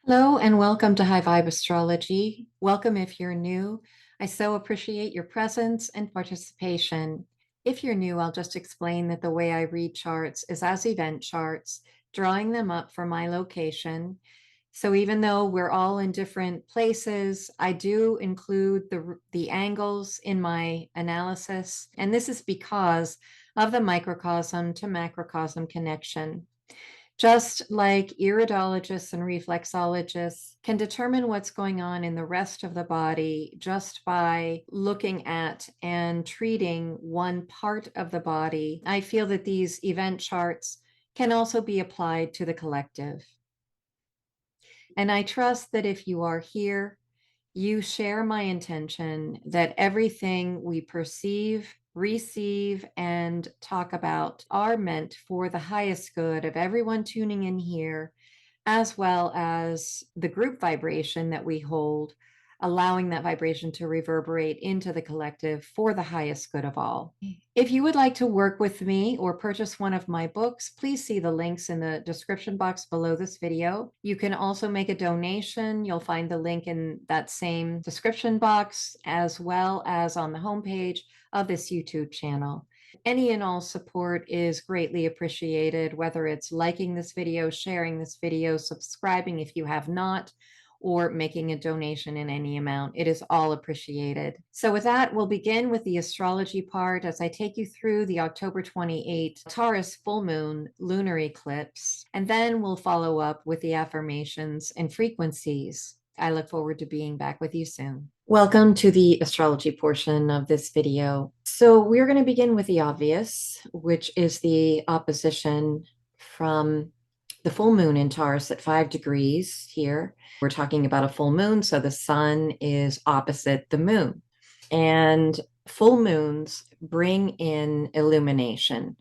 Hello and welcome to High Vibe Astrology. Welcome if you're new. I so appreciate your presence and participation. If you're new, I'll just explain that the way I read charts is as event charts, drawing them up for my location. So even though we're all in different places, I do include the angles in my analysis. And this is because of the microcosm to macrocosm connection. Just like iridologists and reflexologists can determine what's going on in the rest of the body just by looking at and treating one part of the body, I feel that these event charts can also be applied to the collective. And I trust that if you are here, you share my intention that everything we perceive, receive, and talk about are meant for the highest good of everyone tuning in here, as well as the group vibration that we hold, allowing that vibration to reverberate into the collective for the highest good of all. If you would like to work with me or purchase one of my books, please see the links in the description box below this video. You can also make a donation. You'll find the link in that same description box, as well as on the homepage of this YouTube channel. Any and all support is greatly appreciated, whether it's liking this video, sharing this video, subscribing if you have not, or making a donation in any amount. It is all appreciated. So with that, we'll begin with the astrology part as I take you through the October 28 Taurus full moon lunar eclipse, and then we'll follow up with the affirmations and frequencies. I look forward to being back with you soon. Welcome to the astrology portion of this video. So we're going to begin with the obvious, which is the opposition from the full moon in Taurus at 5 degrees here. We're talking about a full moon, so the sun is opposite the moon. And full moons bring in illumination.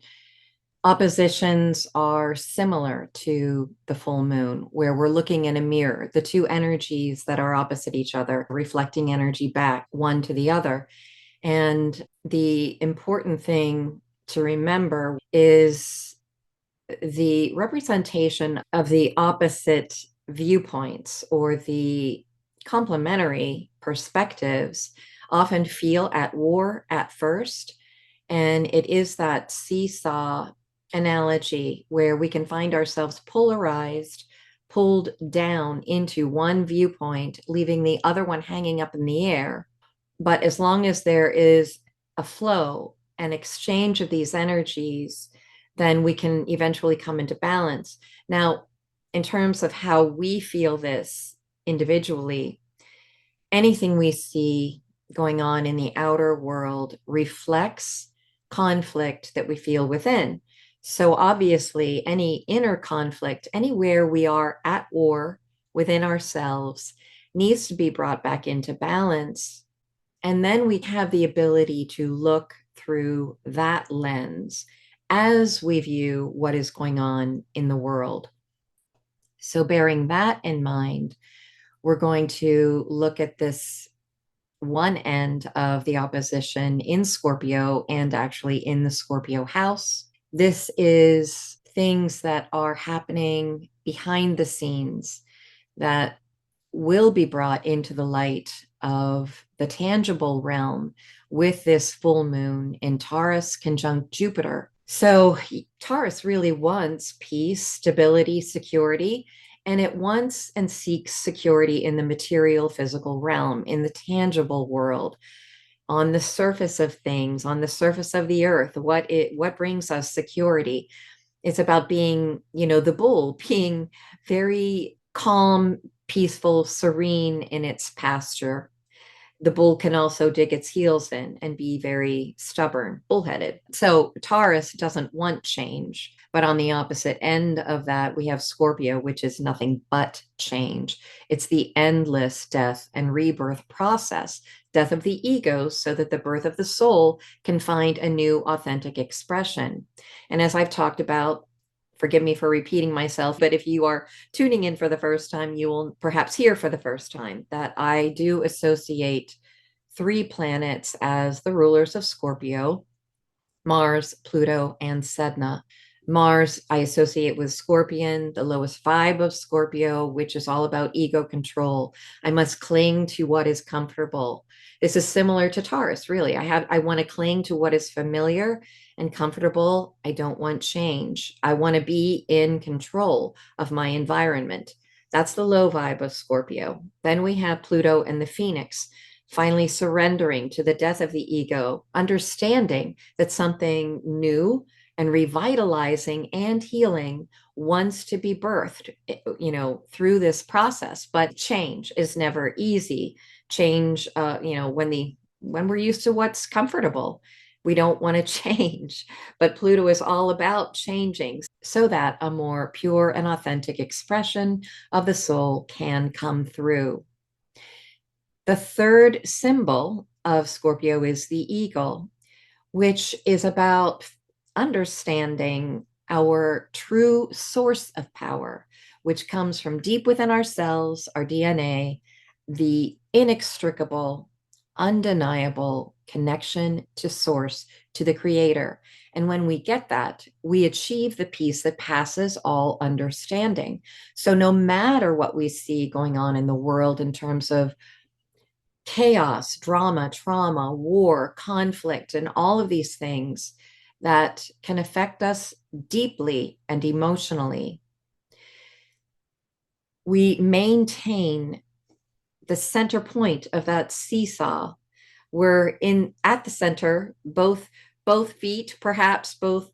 Oppositions are similar to the full moon, where we're looking in a mirror, the two energies that are opposite each other, reflecting energy back one to the other. And the important thing to remember is the representation of the opposite viewpoints or the complementary perspectives often feel at war at first. And it is that seesaw analogy where we can find ourselves polarized, pulled down into one viewpoint, leaving the other one hanging up in the air. But as long as there is a flow, an exchange of these energies, then we can eventually come into balance. Now, in terms of how we feel this individually, anything we see going on in the outer world reflects conflict that we feel within. So obviously, any inner conflict, anywhere we are at war within ourselves, needs to be brought back into balance. And then we have the ability to look through that lens as we view what is going on in the world. So bearing that in mind, we're going to look at this one end of the opposition in Scorpio and actually in the Scorpio house. This is things that are happening behind the scenes that will be brought into the light of the tangible realm with this full moon in Taurus conjunct Jupiter. So Taurus really wants peace, stability, security, and it wants and seeks security in the material physical realm, in the tangible world, on the surface of things, on the surface of the earth. What brings us security? It's about being, the bull, being very calm, peaceful, serene in its pasture. The bull can also dig its heels in and be very stubborn, bullheaded. So Taurus doesn't want change. But on the opposite end of that, we have Scorpio, which is nothing but change. It's the endless death and rebirth process, death of the ego, so that the birth of the soul can find a new authentic expression. And as I've talked about, forgive me for repeating myself, but if you are tuning in for the first time, you will perhaps hear for the first time that I do associate 3 planets as the rulers of Scorpio: Mars, Pluto, and Sedna. Mars, I associate with Scorpion, the lowest vibe of Scorpio, which is all about ego control. I must cling to what is comfortable. This is similar to Taurus, really. I want to cling to what is familiar and comfortable. I don't want change. I want to be in control of my environment. That's the low vibe of Scorpio. Then we have Pluto and the Phoenix, finally surrendering to the death of the ego, understanding that something new and revitalizing and healing wants to be birthed, through this process. But change is never easy. Change, when we're used to what's comfortable, we don't want to change. But Pluto is all about changing so that a more pure and authentic expression of the soul can come through. The third symbol of Scorpio is the eagle, which is about understanding our true source of power, which comes from deep within ourselves, our DNA, the inextricable, undeniable connection to source, to the creator. And when we get that, we achieve the peace that passes all understanding. So no matter what we see going on in the world in terms of chaos, drama, trauma, war, conflict, and all of these things that can affect us deeply and emotionally, we maintain the center point of that seesaw. We're in at the center, both feet, perhaps both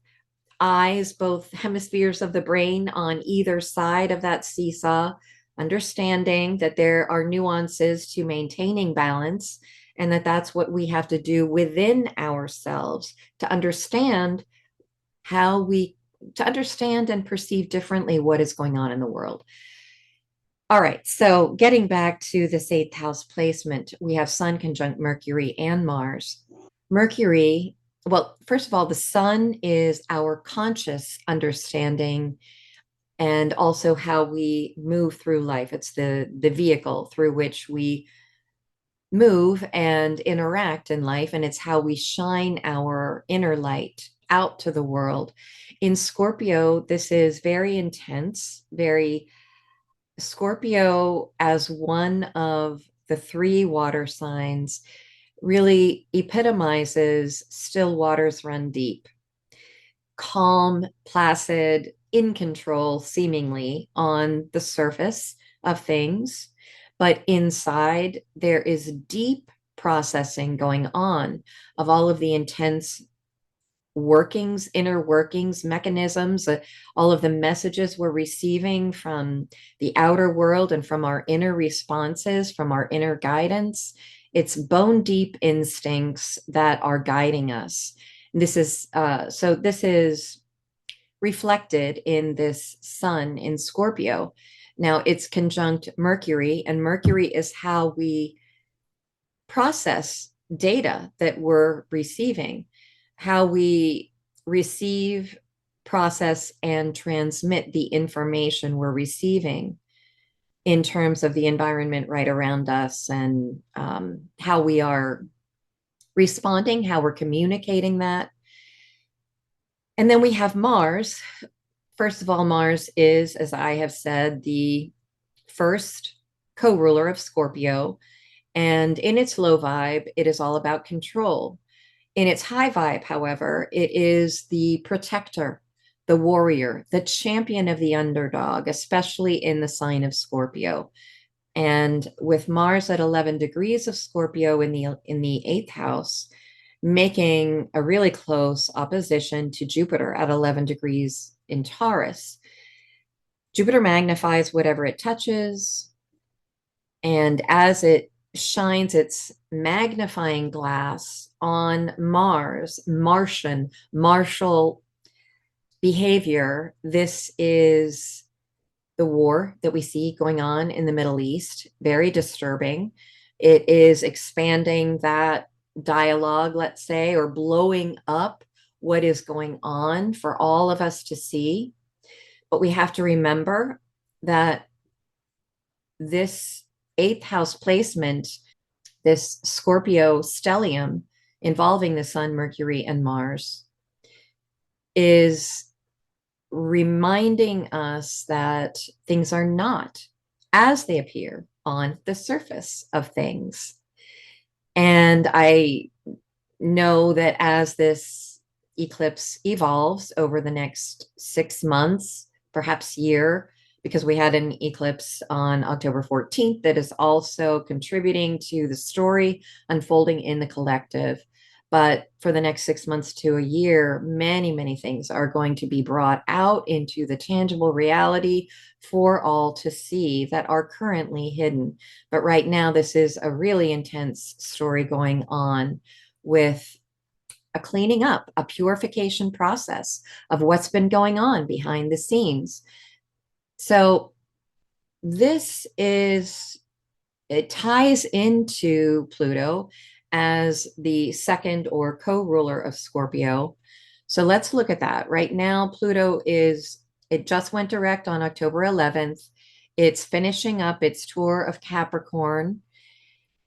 eyes, both hemispheres of the brain on either side of that seesaw, understanding that there are nuances to maintaining balance and that that's what we have to do within ourselves to understand to understand and perceive differently what is going on in the world. All right, so getting back to this eighth house placement, we have Sun conjunct Mercury and Mars. Mercury, well, first of all, the sun is our conscious understanding and also how we move through life. It's the vehicle through which we move and interact in life, and it's how we shine our inner light out to the world. In Scorpio, this is very intense, very Scorpio, as one of the three water signs, really epitomizes still waters run deep, calm, placid, in control, seemingly on the surface of things. But inside, there is deep processing going on of all of the intense workings, inner workings, mechanisms, all of the messages we're receiving from the outer world and from our inner responses, from our inner guidance. It's bone deep instincts that are guiding us. This is this is reflected in this sun in Scorpio. Now it's conjunct Mercury, and Mercury is how we process data that we're receiving, how we receive, process, and transmit the information we're receiving in terms of the environment right around us and how we are responding, how we're communicating that. And then we have Mars. First of all, Mars is, as I have said, the first co-ruler of Scorpio. And in its low vibe, it is all about control. In its high vibe, however, it is the protector, the warrior, the champion of the underdog, especially in the sign of Scorpio. And with Mars at 11 degrees of Scorpio in the eighth house, making a really close opposition to Jupiter at 11 degrees in Taurus. Jupiter magnifies whatever it touches, and as it shines its magnifying glass on Mars, Martian, martial behavior, this is the war that we see going on in the Middle East, very disturbing. It is expanding that dialogue, let's say, or blowing up what is going on for all of us to see. But we have to remember that this eighth house placement, this Scorpio stellium involving the Sun, Mercury, and Mars, is reminding us that things are not as they appear on the surface of things. And I know that as this eclipse evolves over the next 6 months, perhaps year, because we had an eclipse on October 14th that is also contributing to the story unfolding in the collective. But for the next 6 months to a year, many, many things are going to be brought out into the tangible reality for all to see that are currently hidden. But right now, this is a really intense story going on with a cleaning up, a purification process of what's been going on behind the scenes. So this is, it ties into Pluto as the second or co-ruler of Scorpio. So let's look at that. Right now, Pluto it just went direct on October 11th. It's finishing up its tour of Capricorn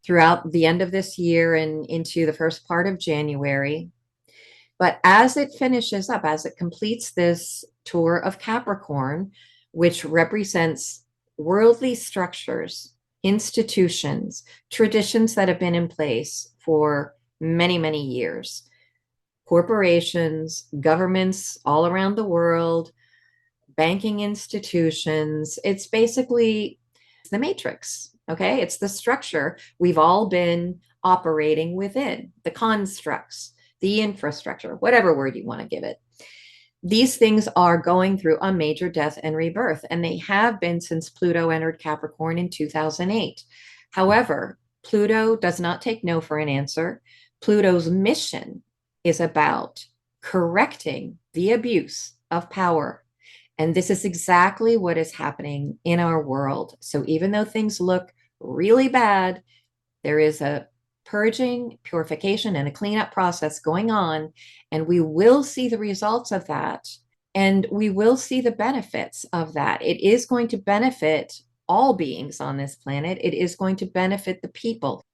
throughout the end of this year and into the first part of January. But as it finishes up, as it completes this tour of Capricorn, which represents worldly structures, institutions, traditions that have been in place for many, many years, corporations, governments all around the world, banking institutions, it's basically the matrix. Okay. It's the structure we've all been operating within, the constructs, the infrastructure, whatever word you want to give it. These things are going through a major death and rebirth, and they have been since Pluto entered Capricorn in 2008. However, Pluto does not take no for an answer. Pluto's mission is about correcting the abuse of power. And this is exactly what is happening in our world. So even though things look really bad, there is a purging, purification, and a cleanup process going on. And we will see the results of that. And we will see the benefits of that. It is going to benefit all beings on this planet. It is going to benefit the people.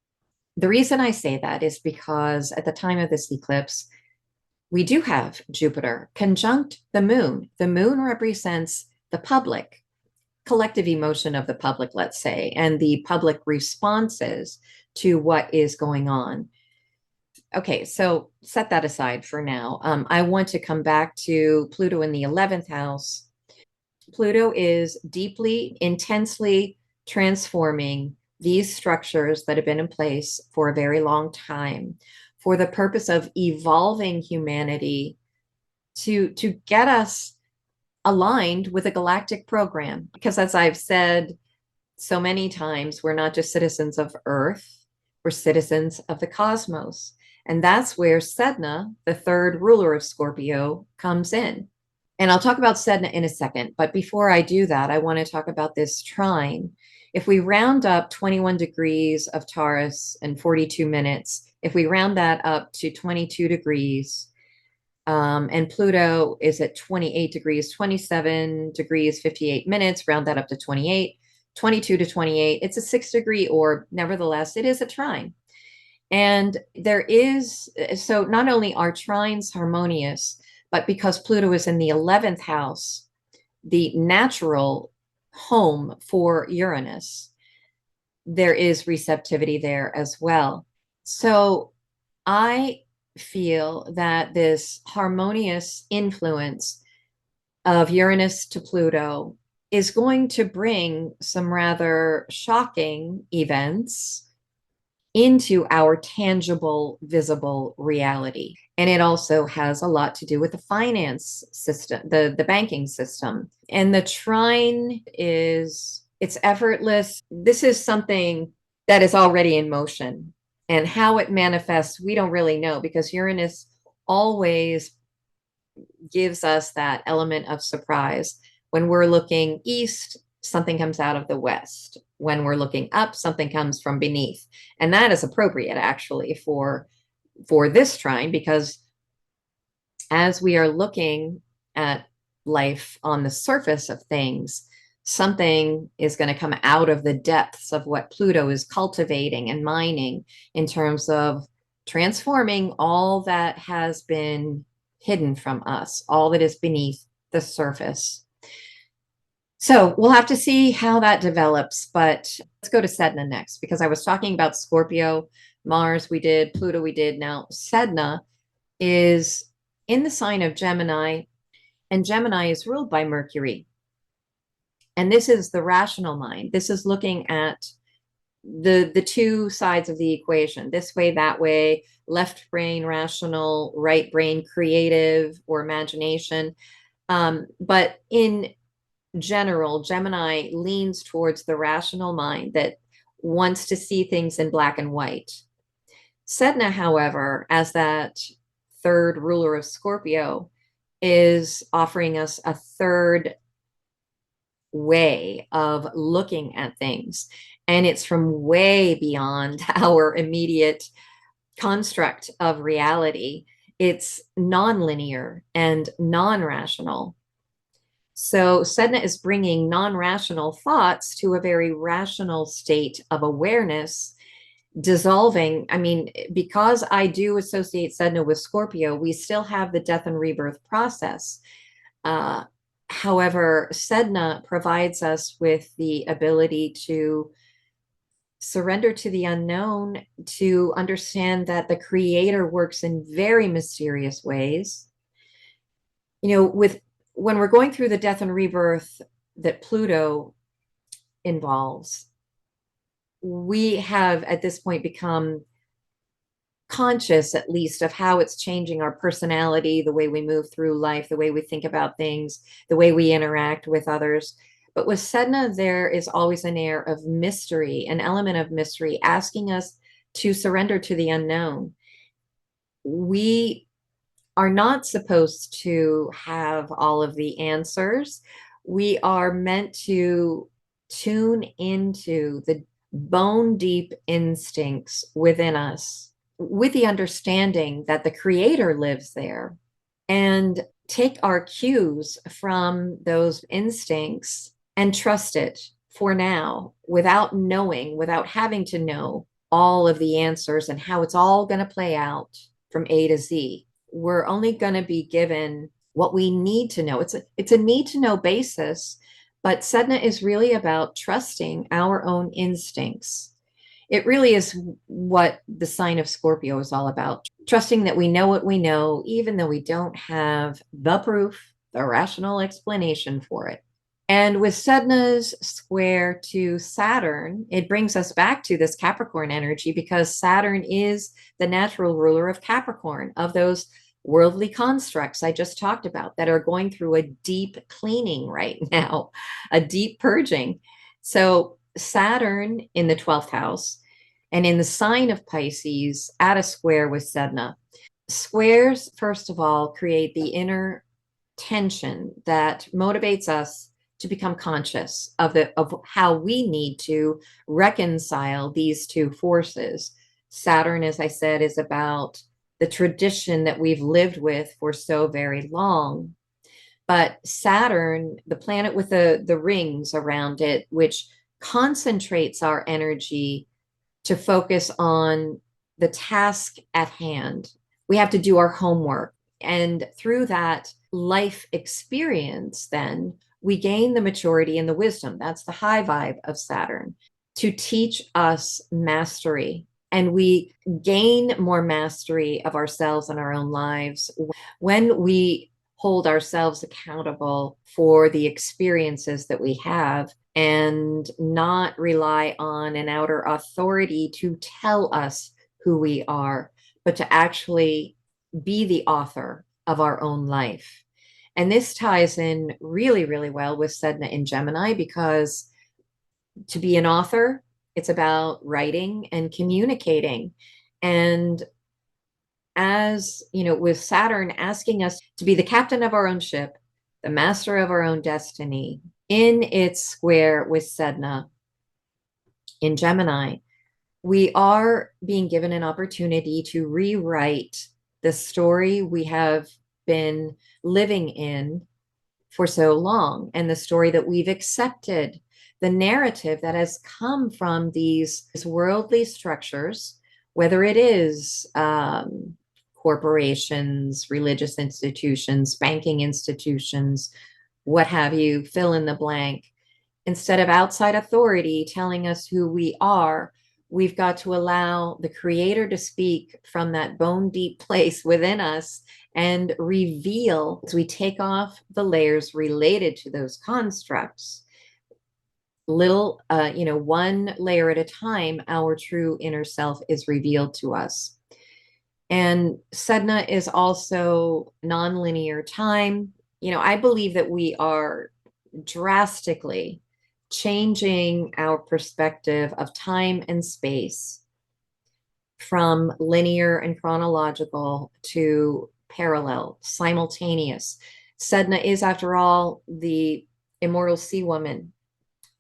The reason I say that is because at the time of this eclipse, we do have Jupiter conjunct the moon. The moon represents the public, collective emotion of the public, let's say, and the public responses to what is going on. Okay, so set that aside for now. I want to come back to Pluto in the 11th house. Pluto is deeply, intensely transforming these structures that have been in place for a very long time for the purpose of evolving humanity to get us aligned with a galactic program. Because as I've said so many times, we're not just citizens of Earth, we're citizens of the cosmos. And that's where Sedna, the third ruler of Scorpio, comes in. And I'll talk about Sedna in a second. But before I do that, I want to talk about this trine. If we round up 21 degrees of Taurus and 42 minutes, if we round that up to 22 degrees, and Pluto is at 28 degrees, 27 degrees, 58 minutes, round that up to 28, 22 to 28. It's a 6-degree orb. Nevertheless, it is a trine. And there is, so not only are trines harmonious, but because Pluto is in the 11th house, the natural home for Uranus, there is receptivity there as well. So I feel that this harmonious influence of Uranus to Pluto is going to bring some rather shocking events into our tangible, visible reality. And it also has a lot to do with the finance system, the banking system. And the trine is, it's effortless. This is something that is already in motion. And how it manifests, we don't really know, because Uranus always gives us that element of surprise. When we're looking east, something comes out of the west. When we're looking up, something comes from beneath. And that is appropriate actually for this trine, because as we are looking at life on the surface of things, something is going to come out of the depths of what Pluto is cultivating and mining in terms of transforming all that has been hidden from us, all that is beneath the surface. So we'll have to see how that develops, but let's go to Sedna next, because I was talking about Scorpio, Mars, we did, Pluto, we did. Now, Sedna is in the sign of Gemini, and Gemini is ruled by Mercury. And this is the rational mind. This is looking at the two sides of the equation, this way, that way, left brain rational, right brain creative or imagination. But in general, Gemini leans towards the rational mind that wants to see things in black and white. Sedna, however, as that third ruler of Scorpio, is offering us a third way of looking at things. And it's from way beyond our immediate construct of reality. It's nonlinear and non-rational. So Sedna is bringing non-rational thoughts to a very rational state of awareness, dissolving. I mean, because I do associate Sedna with Scorpio, we still have the death and rebirth process. However, Sedna provides us with the ability to surrender to the unknown, to understand that the creator works in very mysterious ways. You know, when we're going through the death and rebirth that Pluto involves, we have at this point become conscious, at least, of how it's changing our personality, the way we move through life, the way we think about things, the way we interact with others. But with Sedna, there is always an air of mystery, an element of mystery, asking us to surrender to the unknown. We are not supposed to have all of the answers. We are meant to tune into the bone deep instincts within us, with the understanding that the creator lives there, and take our cues from those instincts and trust it for now, without knowing, without having to know all of the answers and how it's all going to play out from A to Z. We're only going to be given what we need to know. It's a need to know basis, but Sedna is really about trusting our own instincts. It really is what the sign of Scorpio is all about. Trusting that we know what we know, even though we don't have the proof, the rational explanation for it. And with Sedna's square to Saturn, it brings us back to this Capricorn energy, because Saturn is the natural ruler of Capricorn, of those worldly constructs I just talked about that are going through a deep cleaning right now, a deep purging. So Saturn in the 12th house and in the sign of Pisces at a square with Sedna. Squares, first of all, create the inner tension that motivates us to become conscious of how we need to reconcile these two forces. Saturn, as I said, is about the tradition that we've lived with for so very long. But Saturn, the planet with the rings around it, which concentrates our energy to focus on the task at hand. We have to do our homework. And through that life experience, then we gain the maturity and the wisdom. That's the high vibe of Saturn, to teach us mastery. And we gain more mastery of ourselves and our own lives when we hold ourselves accountable for the experiences that we have, and not rely on an outer authority to tell us who we are, but to actually be the author of our own life. And this ties in really, really well with Sedna in Gemini, because to be an author, it's about writing and communicating. And as you know, with Saturn asking us to be the captain of our own ship, the master of our own destiny, in its square with Sedna in Gemini, we are being given an opportunity to rewrite the story we have been living in for so long, and the story that we've accepted, the narrative that has come from these worldly structures, whether it is corporations, religious institutions, banking institutions, what have you, fill in the blank. Instead of outside authority telling us who we are, we've got to allow the creator to speak from that bone deep place within us and reveal, as we take off the layers related to those constructs, little, one layer at a time, our true inner self is revealed to us. And Sedna is also nonlinear time. I believe that we are drastically changing our perspective of time and space from linear and chronological to parallel, simultaneous. Sedna is, after all, the immortal sea woman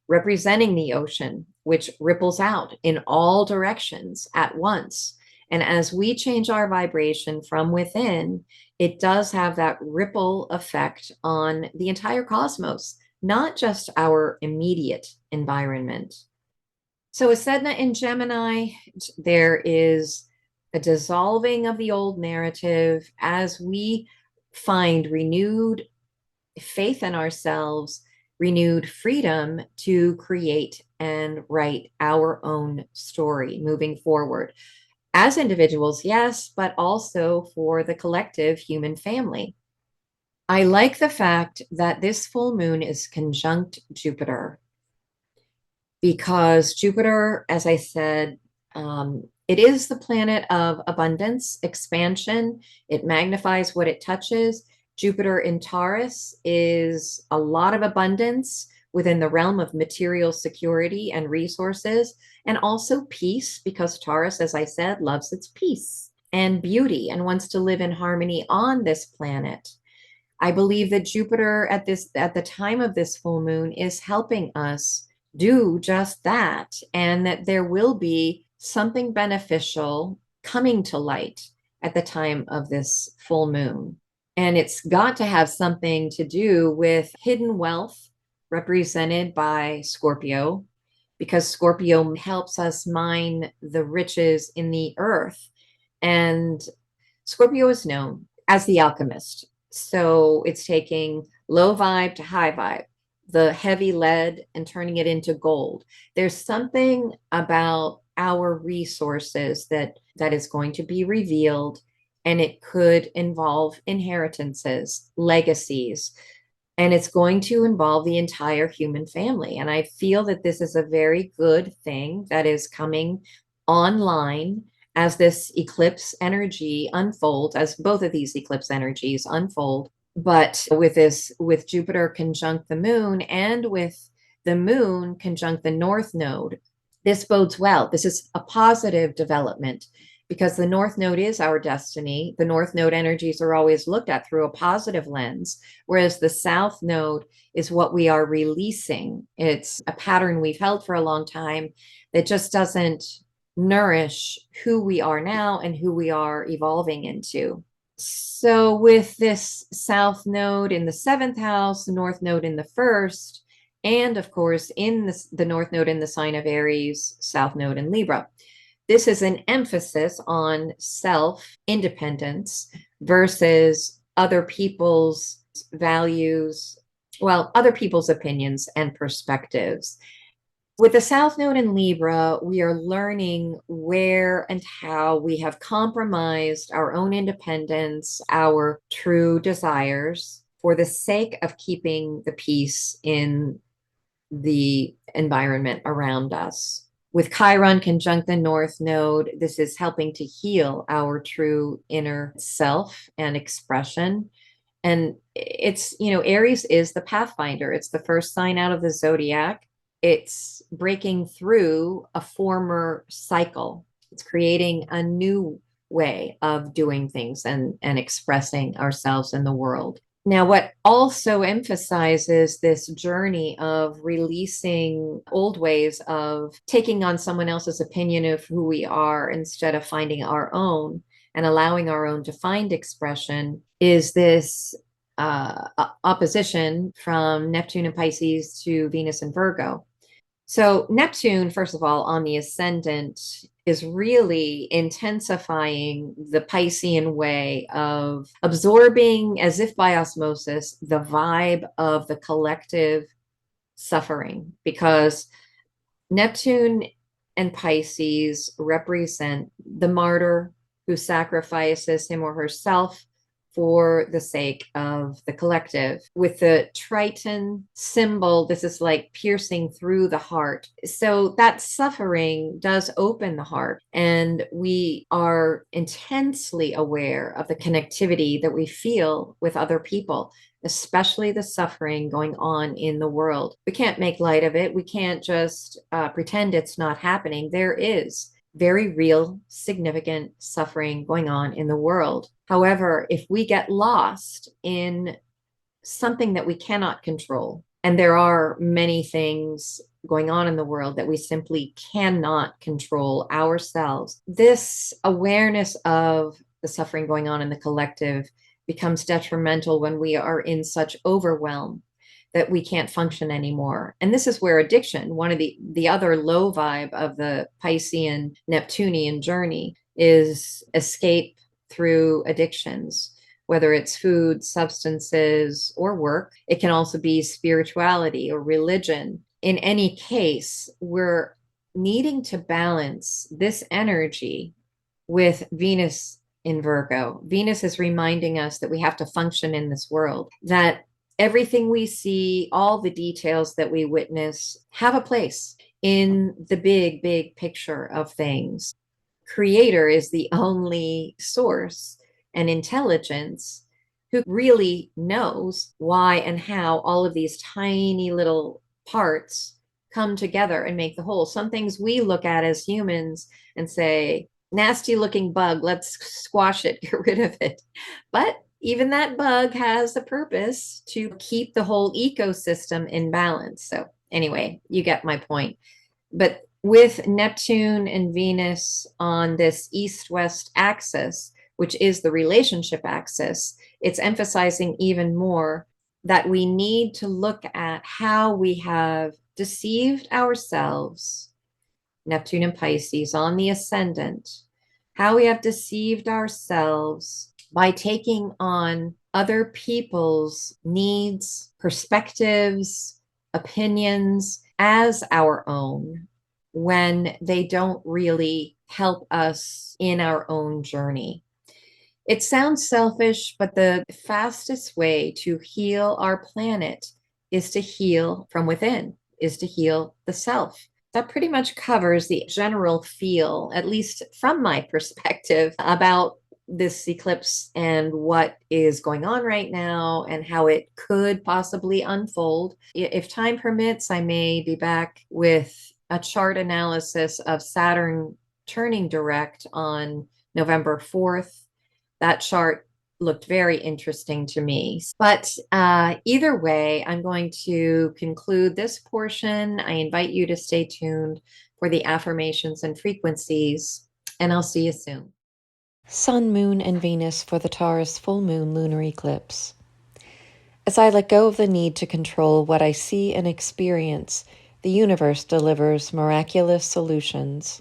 representing the ocean, which ripples out in all directions at once. And as we change our vibration from within, it does have that ripple effect on the entire cosmos, not just our immediate environment. So, with Sedna in Gemini, there is a dissolving of the old narrative as we find renewed faith in ourselves, renewed freedom to create and write our own story moving forward. As individuals, yes, but also for the collective human family. I like the fact that this full moon is conjunct Jupiter, because Jupiter, as I said, it is the planet of abundance, expansion. It magnifies what it touches. Jupiter in Taurus is a lot of abundance within the realm of material security and resources, and also peace, because Taurus, as I said, loves its peace and beauty and wants to live in harmony on this planet. I believe that Jupiter at the time of this full moon is helping us do just that, and that there will be something beneficial coming to light at the time of this full moon. And it's got to have something to do with hidden wealth represented by Scorpio, because Scorpio helps us mine the riches in the earth. And Scorpio is known as the alchemist. So it's taking low vibe to high vibe, the heavy lead, and turning it into gold. There's something about our resources that is going to be revealed, and it could involve inheritances, legacies, and it's going to involve the entire human family. And I feel that this is a very good thing that is coming online as this eclipse energy unfolds, as both of these eclipse energies unfold. But with Jupiter conjunct the moon, and with the moon conjunct the north node, this bodes well. This is a positive development, because the north node is our destiny. The north node energies are always looked at through a positive lens, whereas the south node is what we are releasing. It's a pattern we've held for a long time that just doesn't nourish who we are now and who we are evolving into. So with this south node in the seventh house, the north node in the first, and of course in the north node in the sign of Aries, south node in Libra, this is an emphasis on self-independence versus other people's values, other people's opinions and perspectives. With the South Node in Libra, we are learning where and how we have compromised our own independence, our true desires, for the sake of keeping the peace in the environment around us. With Chiron conjunct the North Node, this is helping to heal our true inner self and expression. And it's, Aries is the pathfinder. It's the first sign out of the zodiac. It's breaking through a former cycle. It's creating a new way of doing things and expressing ourselves in the world. Now, what also emphasizes this journey of releasing old ways of taking on someone else's opinion of who we are instead of finding our own and allowing our own to find expression is this opposition from Neptune and Pisces to Venus and Virgo. So Neptune, first of all, on the ascendant, is really intensifying the Piscean way of absorbing, as if by osmosis, the vibe of the collective suffering, because Neptune and Pisces represent the martyr who sacrifices him or herself for the sake of the collective. With the Triton symbol, this is like piercing through the heart. So that suffering does open the heart, and we are intensely aware of the connectivity that we feel with other people, especially the suffering going on in the world. We can't make light of it. We can't just pretend it's not happening. There is very real, significant suffering going on in the world. However, if we get lost in something that we cannot control, and there are many things going on in the world that we simply cannot control ourselves, this awareness of the suffering going on in the collective becomes detrimental when we are in such overwhelm that we can't function anymore. And this is where addiction, one of the other low vibe of the Piscean Neptunian journey, is escape through addictions, whether it's food, substances, or work. It can also be spirituality or religion. In any case, we're needing to balance this energy with Venus in Virgo. Venus is reminding us that we have to function in this world, that everything we see, all the details that we witness, have a place in the big, big picture of things. Creator is the only source and intelligence who really knows why and how all of these tiny little parts come together and make the whole. Some things we look at as humans and say, nasty looking bug, let's squash it, get rid of it. But even that bug has a purpose to keep the whole ecosystem in balance. So anyway, you get my point. But with Neptune and Venus on this east-west axis, which is the relationship axis, it's emphasizing even more that we need to look at how we have deceived ourselves, Neptune and Pisces on the ascendant, how we have deceived ourselves by taking on other people's needs, perspectives, opinions as our own, when they don't really help us in our own journey. It sounds selfish, but the fastest way to heal our planet is to heal from within, is to heal the self. That pretty much covers the general feel, at least from my perspective, about this eclipse and what is going on right now and how it could possibly unfold. If time permits, I may be back with a chart analysis of Saturn turning direct on November 4th. That chart looked very interesting to me. But either way, I'm going to conclude this portion. I invite you to stay tuned for the affirmations and frequencies, and I'll see you soon. Sun, Moon, and Venus for the Taurus full moon lunar eclipse. As I let go of the need to control what I see and experience, the universe delivers miraculous solutions.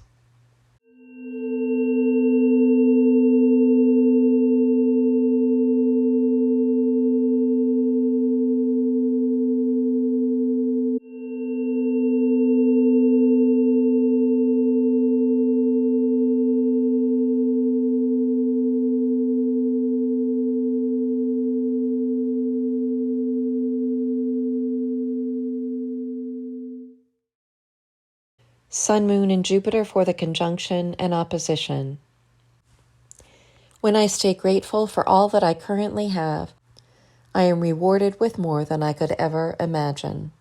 Sun, Moon, and Jupiter for the conjunction and opposition. When I stay grateful for all that I currently have, I am rewarded with more than I could ever imagine.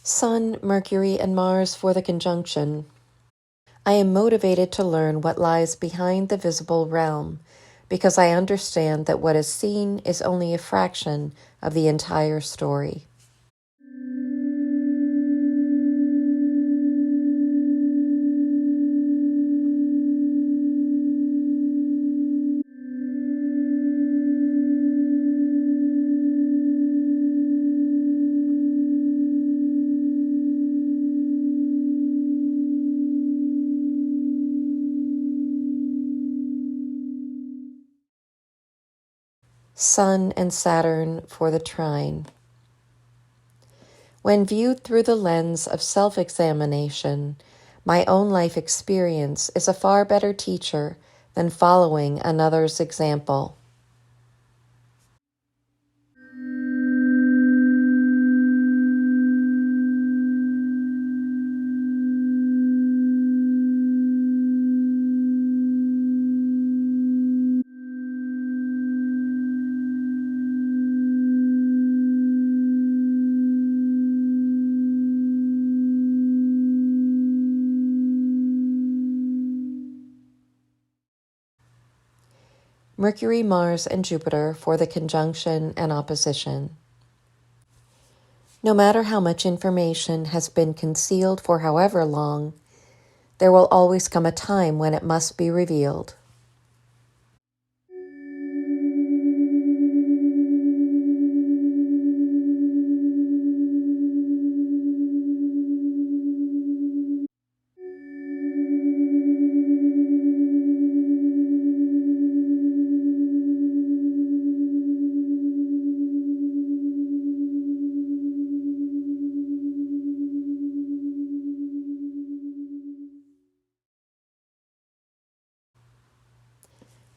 Sun, Mercury, and Mars for the conjunction. I am motivated to learn what lies behind the visible realm, because I understand that what is seen is only a fraction of the entire story. Sun and Saturn for the trine. When viewed through the lens of self-examination, my own life experience is a far better teacher than following another's example. Mercury, Mars, and Jupiter for the conjunction and opposition. No matter how much information has been concealed for however long, there will always come a time when it must be revealed.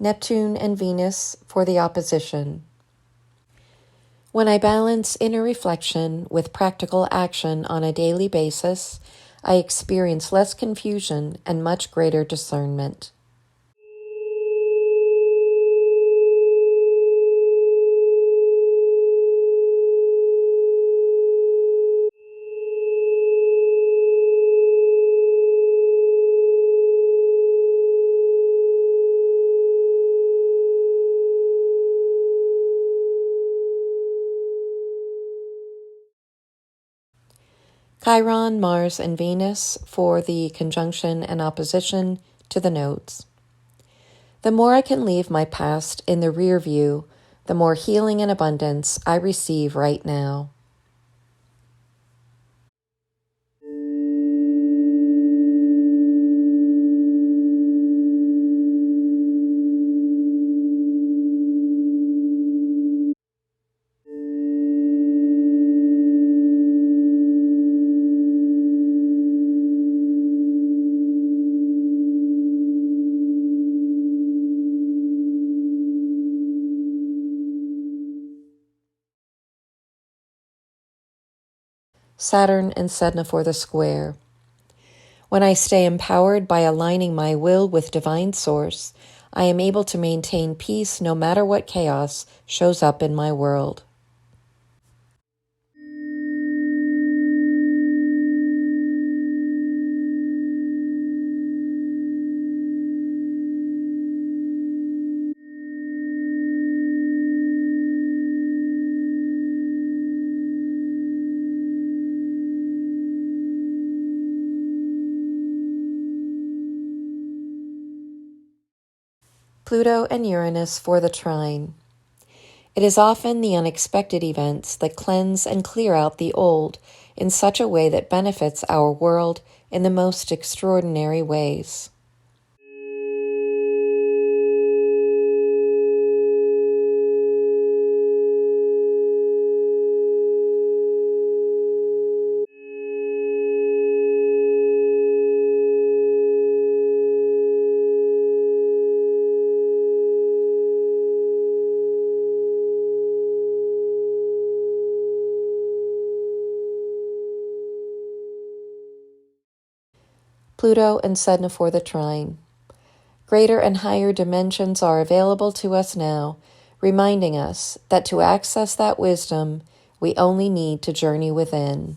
Neptune and Venus for the opposition. When I balance inner reflection with practical action on a daily basis, I experience less confusion and much greater discernment. Chiron, Mars, and Venus for the conjunction and opposition to the nodes. The more I can leave my past in the rear view, the more healing and abundance I receive right now. Saturn and Sedna for the square. When I stay empowered by aligning my will with divine source, I am able to maintain peace no matter what chaos shows up in my world. Pluto and Uranus for the trine. It is often the unexpected events that cleanse and clear out the old in such a way that benefits our world in the most extraordinary ways. Pluto and Sedna for the trine. Greater and higher dimensions are available to us now, reminding us that to access that wisdom, we only need to journey within.